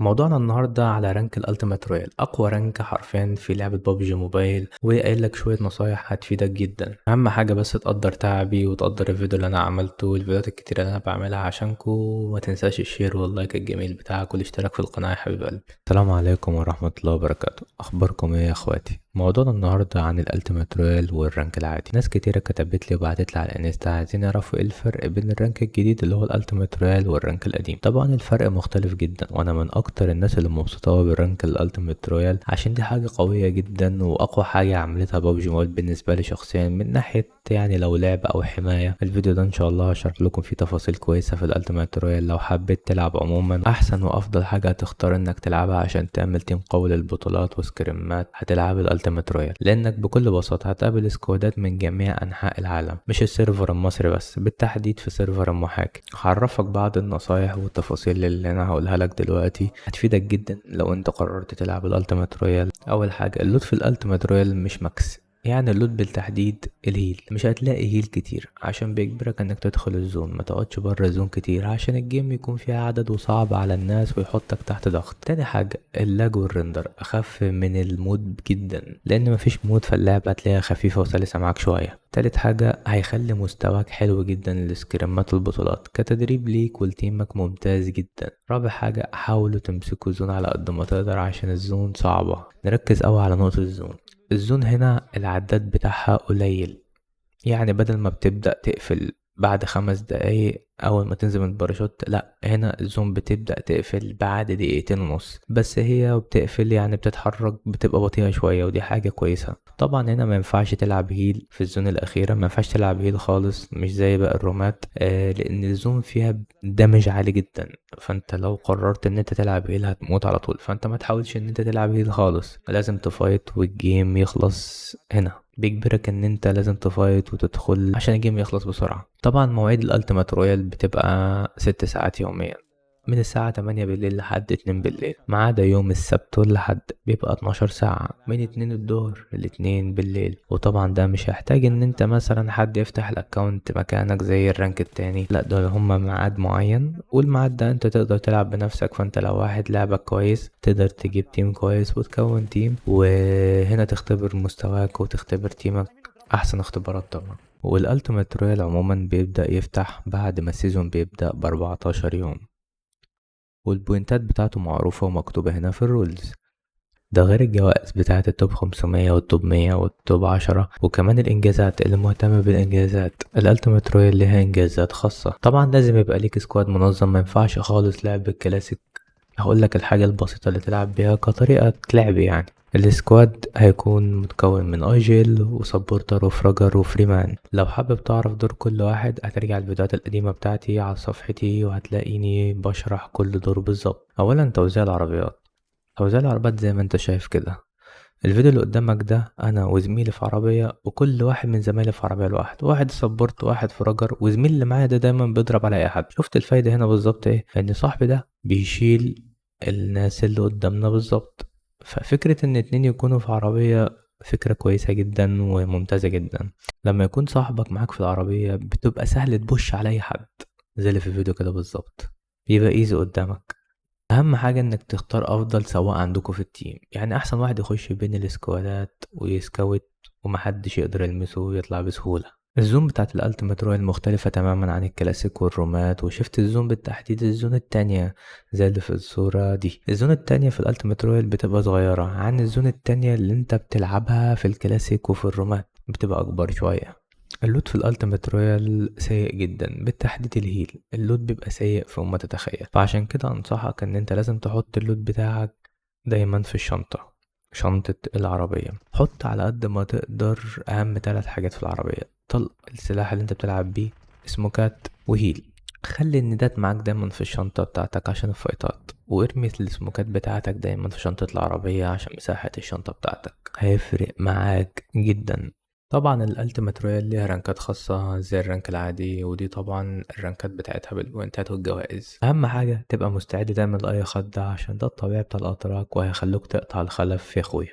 موضوعنا النهاردة على رانك الالتيميت رويال، اقوى رانك حرفيا في لعبة بابجي موبايل، وقايل لك شوية نصايح هتفيدك جدا. اهم حاجة بس تقدر تعبي وتقدر الفيديو اللي انا عملته والفيديوهات الكتير اللي انا بعملها عشانكو، وما تنساش الشير واللايك الجميل بتاعك والاشتراك في القناة يا حبيب قلبي. السلام عليكم ورحمة الله وبركاته. اخباركم ايه يا اخواتي؟ موضوعنا النهاردة عن الالتيميت رويال والرانك العادي. ناس كتيرة كتبت لي وبعتت لي على الانستا عايزين يعرفوا ايه الفرق بين الرانك الجديد اللي هو الالتيميت رويال والرانك القديم. طبعا الفرق مختلف جدا، وانا من اكتر الناس اللي مبسوطة أوي بالرانك الالتيميت رويال عشان دي حاجة قوية جدا واقوى حاجة عملتها بابجي موبايل بالنسبة لي شخصيا، من ناحية يعني لو لعب او حماية. الفيديو ده ان شاء الله هشرح لكم فيه تفاصيل كويسة في الالتيميت رويال. لو حبيت تلعب عموما، احسن وافضل حاجة هتختار انك تلعبها عشان تعمل تيم قوي للبطولات وسكريمات، هتلعب الالتيميت رويال، لانك بكل بساطة هتقابل سكوادات من جميع انحاء العالم، مش السيرفر المصري بس، بالتحديد في سيرفر المحاكي. هعرفك بعض النصايح والتفاصيل اللي انا هقولها لك دلوقتي هتفيدك جدا لو انت قررت تلعب الالتيميت رويال. اول حاجة، اللوت في الالتيميت رويال مش ماكس، يعني اللوت بالتحديد الهيل. مش هتلاقي هيل كتير عشان بيجبرك انك تدخل الزون، ما تقعدش بره الزون كتير عشان الجيم يكون فيها عدد وصعب على الناس ويحطك تحت ضغط. تاني حاجة، اللاج والرندر اخف من المود جدا، لان مفيش مود فاللعبة هتلاقيها خفيفة وسلسة معاك شوية. تالت حاجة، هيخلي مستواك حلو جدا للسكريمات والبطولات، كتدريب ليك ولتيمك ممتاز جدا. رابع حاجة، حاولوا تمسكوا الزون على قد ما تقدر عشان الزون صعبة. نركز اوي على نقطة الزون. الزون هنا العداد بتاعها قليل، يعني بدل ما بتبدأ تقفل بعد 5 دقايق أول ما تنزل من الباراشوت، لأ، هنا الزوم بتبدأ تقفل بعد دقيقتين ونص بس. هي بتقفل يعني بتتحرك، بتبقى بطيئة شوية ودي حاجة كويسة. طبعا هنا ما ينفعش تلعب هيل في الزون الأخيرة، ما ينفعش تلعب هيل خالص، مش زي بقى الرومات، لأن الزوم فيها دمج عالي جدا، فانت لو قررت ان انت تلعب هيل هتموت على طول. فانت ما تحاولش ان انت تلعب هيل خالص، لازم تفايت والجيم يخلص. هنا بيجبرك ان انت لازم تفايت وتدخل عشان الجيم يخلص بسرعة. طبعا مواعيد الالتيمات رويال بتبقى 6 ساعات يوميا، من الساعة 8 بالليل لحد 2 بالليل، ما عدا يوم السبت والحد بيبقى 12 ساعة، من 2 الظهر ل 2 بالليل. وطبعا ده مش هيحتاج ان انت مثلا حد يفتح الاكونت مكانك زي الرانك التاني، لا، دول هما ميعاد معين، والميعاد ده انت تقدر تلعب بنفسك. فانت لو واحد لعبك كويس تقدر تجيب تيم كويس وتكون تيم، وهنا تختبر مستواك وتختبر تيمك احسن اختبارات طبعا. والالتيميت رويال عموما بيبدأ يفتح بعد ما السيزون بيبدأ ب14 يوم، والبوينتات بتاعته معروفة ومكتوبة هنا في الرولز. ده غير الجوائز بتاعة التوب 500 والتوب 100 والتوب 10، وكمان الإنجازات. اللي مهتم بالإنجازات، الألتيميت رويال ليها إنجازات خاصة. طبعا لازم يبقى ليك سكواد منظم، ما ينفعش خالص لعب الكلاسيك. هقولك الحاجة البسيطة اللي تلعب بيها كطريقة لعب، يعني السكواد هيكون متكون من اي جيل وسبورتر وفراجر وفريمان. لو حابب تعرف دور كل واحد هترجع الفيديوهات القديمة بتاعتي على صفحتي وهتلاقيني بشرح كل دور بالظبط. اولا، توزيع العربيات. توزيع العربيات زي ما انت شايف كده، الفيديو اللي قدامك ده انا وزميلي في عربية، وكل واحد من زمايلي في عربية لوحده، واحد سبورت واحد فراجر، وزميلي اللي معايا ده دايما بيضرب على اي حد. شفت الفايدة هنا بالظبط ايه؟ ان صاحبي ده بيشيل الناس اللي قدامنا بالظبط. ففكرة ان اتنين يكونوا في عربية فكرة كويسة جدا وممتازة جدا. لما يكون صاحبك معاك في العربية بتبقى سهل تبوش على اي حد، زي اللي في الفيديو كده بالظبط، بيبقى ايزي قدامك. اهم حاجة انك تختار افضل سواق عندكم في التيم، يعني احسن واحد يخش بين السكوادات ويسكوت ومحدش يقدر يلمسه ويطلع بسهولة. الزوم بتاعت الالتيميت رويال مختلفة تماما عن الكلاسيك والرومات، وشفت الزوم بالتحديد الزون التانية زي اللي في الصورة دي. الزون التانية في الالتيميت رويال بتبقى صغيرة عن الزون التانية اللي انت بتلعبها في الكلاسيك وفي الرومات، بتبقى اكبر شوية. اللود في الالتيميت رويال سيء جدا، بالتحديد الهيل. اللود بيبقى سيء فوق ما تتخيل، فعشان كده انصحك ان انت لازم تحط اللود بتاعك دايما في الشنطة، شنطة العربية. حط على قد ما تقدر اهم 3 حاجات في العربية: طلق، السلاح اللي انت بتلعب بيه، سموكات، وهيل. خلي الندات معاك دايما في الشنطة بتاعتك عشان الفايتات، وارمي السموكات بتاعتك دايما في شنطة العربية عشان مساحة الشنطة بتاعتك، هيفرق معاك جدا. طبعا الالتيميت رويال ليها رانكات خاصة زي الرانك العادي، ودي طبعا الرانكات بتاعتها بالبوينتات والجوائز. اهم حاجة تبقى مستعد دايما لأي خدعة، عشان ده الطبيعي بتاع الاتراك وهيخلوك تقطع الخلف يا اخويا.